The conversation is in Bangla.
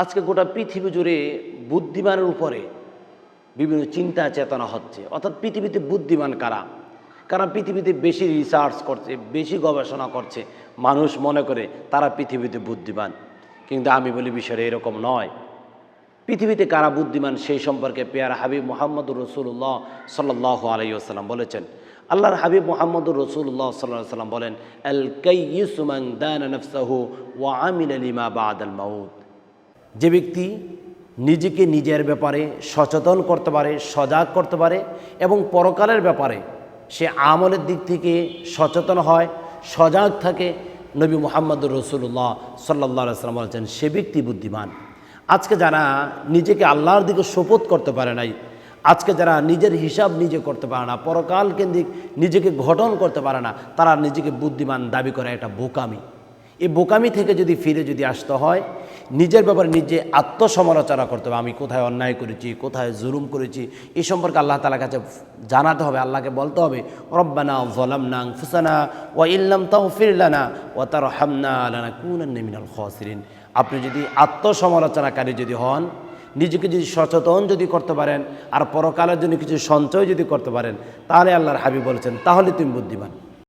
আজকে গোটা পৃথিবী জুড়ে বুদ্ধিমানের উপরে বিভিন্ন চিন্তা চেতনা হচ্ছে, অর্থাৎ পৃথিবীতে বুদ্ধিমান কারা, কারণ পৃথিবীতে বেশি রিসার্চ করছে, বেশি গবেষণা করছে, মানুষ মনে করে তারা পৃথিবীতে বুদ্ধিমান। কিন্তু আমি বলি বিষয়টা এরকম নয়। পৃথিবীতে কারা বুদ্ধিমান সেই সম্পর্কে পেয়ারা হাবিব মুহাম্মদুর রাসূলুল্লাহ সাল্লাল্লাহু আলাইহি ওয়াসাল্লাম বলেছেন। আল্লাহর হাবিব মুহাম্মদুর রাসূলুল্লাহ সাল্লাল্লাহু আলাইহি ওয়াসাল্লাম বলেন, আল কাইয়িসু মান দানা নাফসাহু ওয়া আমিলা লিমা বা'দাল মাউত। যে ব্যক্তি নিজেকে নিজের ব্যাপারে সচেতন করতে পারে, সজাগ করতে পারে এবং পরকালের ব্যাপারে সে আমলের দিক থেকে সচেতন হয়, সজাগ থাকে, নবী মুহাম্মদুর রাসূলুল্লাহ সাল্লাল্লাহু আলাইহি ওয়াসাল্লাম বলেছেন সে ব্যক্তি বুদ্ধিমান। আজকে যারা নিজেকে আল্লাহর দিকে শপথ করতে পারে নাই, আজকে যারা নিজের হিসাব নিজে করতে পারে না, পরকাল কেন্দ্রিক নিজেকে গঠন করতে পারে না, তারা নিজেকে বুদ্ধিমান দাবি করে, একটা বোকামি। এই বোকামি থেকে যদি ফিরে আসতে হয়, নিজের ব্যাপারে নিজে আত্মসমালোচনা করতে হবে। আমি কোথায় অন্যায় করেছি, কোথায় জুলুম করেছি, এই সম্পর্কে আল্লাহ তাআলার কাছে জানাতে হবে। আল্লাহকে বলতে হবে, রব্বানা যালামনা আনফুসানা ওয়া ইল্লাম তাগফির লানা ওয়া তারহামনা লানাকুনান্না মিনাল খাসিরিন। আপনি যদি আত্মসমালোচনাকারী হন, নিজেকে যদি সচেতন করতে পারেন, আর পরকালের জন্য কিছু সঞ্চয় করতে পারেন, তাহলে আল্লাহর হাবিব বলেছেন তাহলে তুমি বুদ্ধিমান।